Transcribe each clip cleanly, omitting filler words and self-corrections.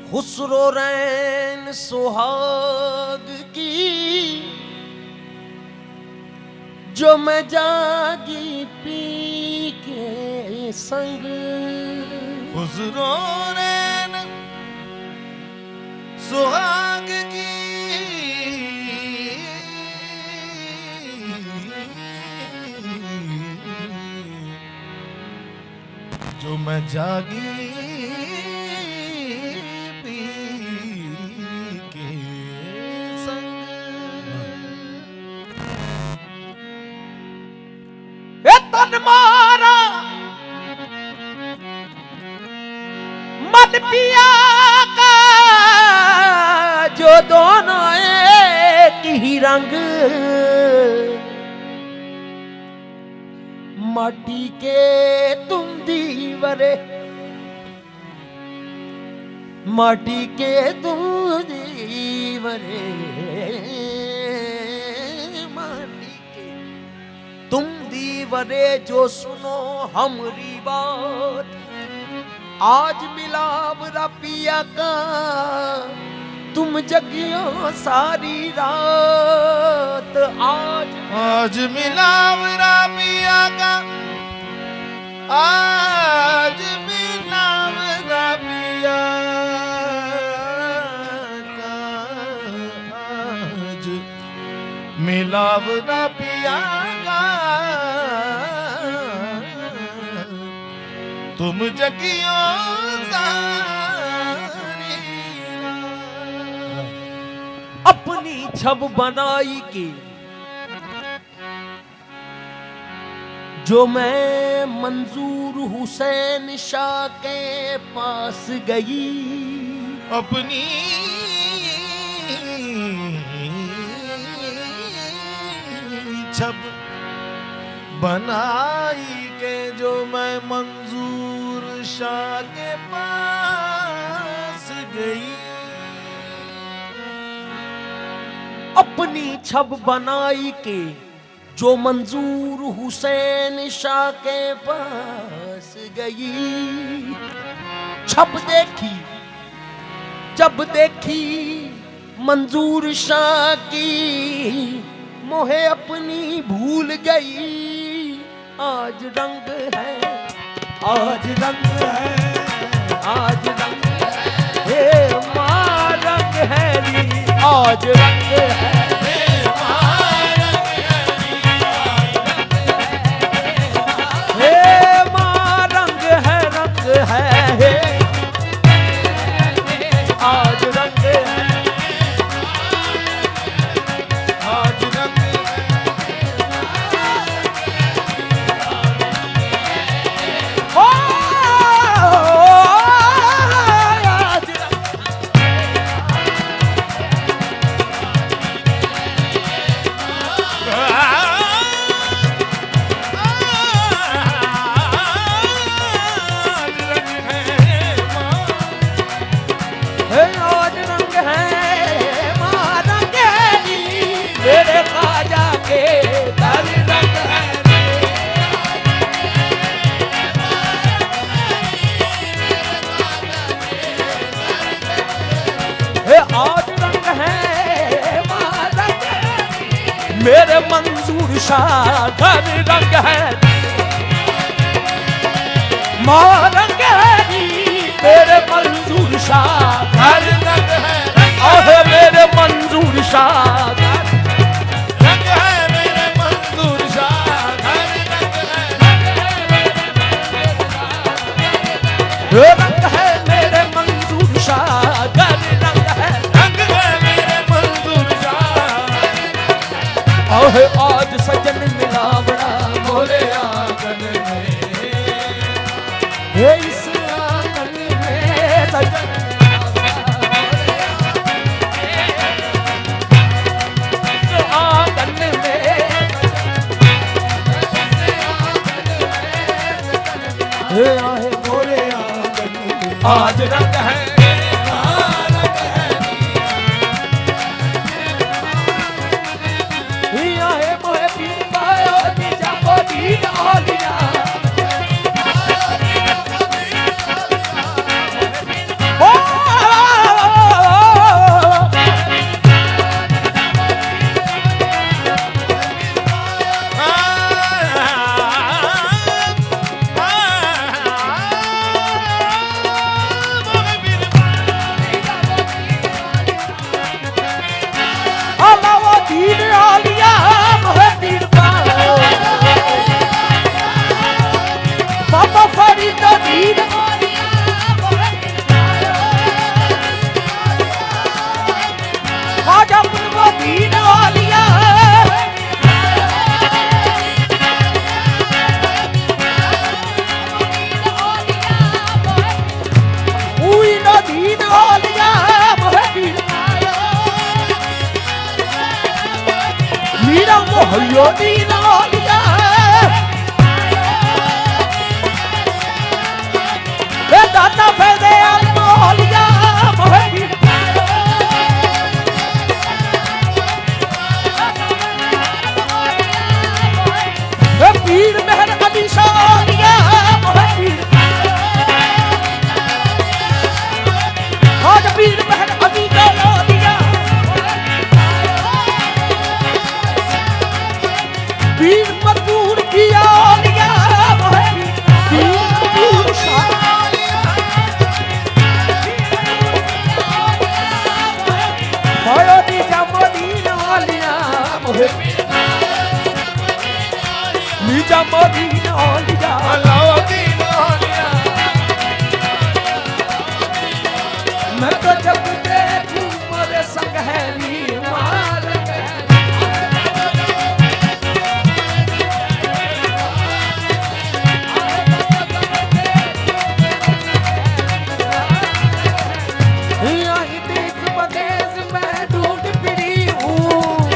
खुसरो रैन सुहाग की जो मैं जागी पी के संग। खुसरो रैन सुहाग की जो मैं जागी पी के संग। ए तन मारा मन पिया का जो दोनों एक ही रंग। माटी के तुम दीवारे, माटी के तुम दीवारे, माटी के तुम दीवारे जो सुनो हमरी बात। आज मिलावरा पिया का तुम जगियो सारी रात। आज मिलावरा पिया का, आज मिलावरा पिया का, आज मिलावरा पिया का तुम जगियो सारी रात। अपनी छब बनाई की जो मैं मंजूर हुसैन शाह के पास गई। अपनी छब बनाई के जो मैं मंजूर शाह के पास गई। अपनी छब बनाई के जो मंजूर हुसैन शाह के पास गई। छब देखी जब देखी मंजूर शाह की मोहे अपनी भूल गई। आज रंग है, आज रंग है, आज रंग है, हे माँ रंग है री, आज रंग है। आज रंग है, आज रंग ओ आज रंग है, माँ रंग है नी, मेरे ख्वाजा के दर रंग है। आज रंग है, माँ रंग है, मेरे मंजूर शाह घर रंग है। माँ रंग है, मेरे मंजूर शाह घर रंग है। ओहे मेरे मंजूर शाह रंग है, मेरे मंजूर शाह घर रंग है, मेरे मंजूर शाह घर रंग है। रंग है, मेरे मंजूर शाह। ओहे आज सजन मिला बड़ा बोले आंगन में, हे इस आंगन में सजन आहे मोरे आंगन में आज रंग है। आहे मोहे पीर पायो दीजा को दीन ओलिया। ओ अयो दीना लिया वे दाता फैदे लिया पीर मेहर अली शालिया आज पीर मेहर अली शालिया पीर मजदूर किया लिया पीर मजदूर शालिया माया दी जमदीन वालिया नीचा मदीना लिया अलाउद्दीन औलिया मैं तो जब देखूं मेरे संग है मार देख बदेस मैं ढूंढ फिरी हूँ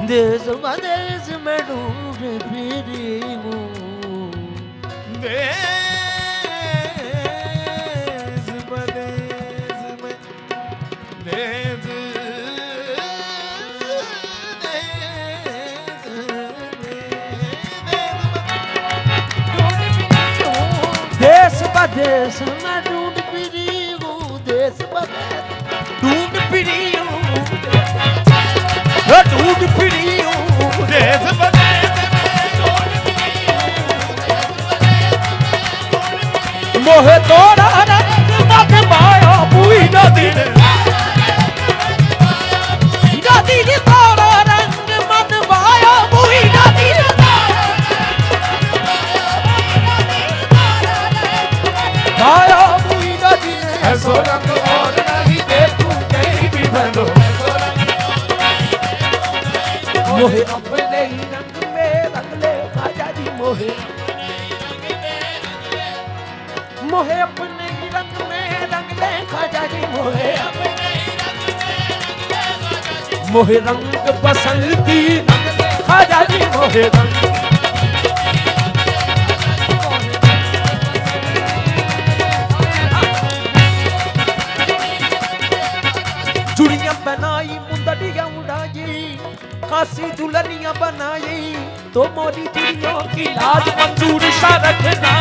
देश मदेश में ढूंढ फिरी हूँ देश मदेश में देश देश बदेश में ढूंढ फिरी हूँ देश बदेश ढूंढ फिरी हूँ ढूंढ फिरी हूँ देश बदेश मोहे तोरा रंग मत माया बुई नदी नदी तोरा रंग मत माया बुई नदी माया बुई नदी ऐसो रंग और नहीं देखूं कहीं भी भलो मोहे अपने ही रंग में रंग ले खाजा जी मोहे मोहे अपने ही रंग में रंग ले खाजा जी मोहे रंग बसंती रंग ले खाजा जी मोहे रंग चूड़ियां बनाई मुंदड़ियां उड़ाई खासी दुल्हनियां बनाई तो मोरी चूड़ियों की लाज मंजूर सा रखना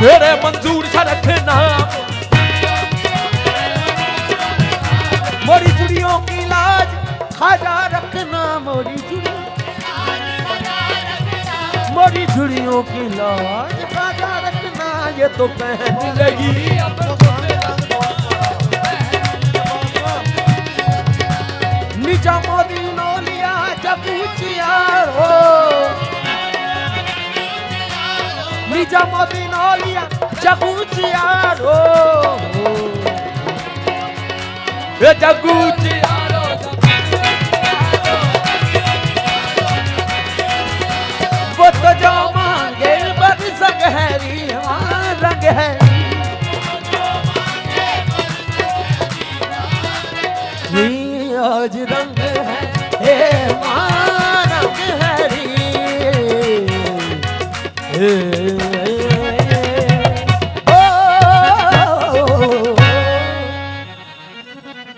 मेरे मंजूर सा रखना मोरी चूड़ियों की लाज खाजा रखना मोरी चूड़ियों की लाज खाजा रखना ये तो पहन लगी नीचा मदीना लिया जगूचियार हो नीचा मदीना लिया जगूचियार हो ये जगूचियार वो तो जाओ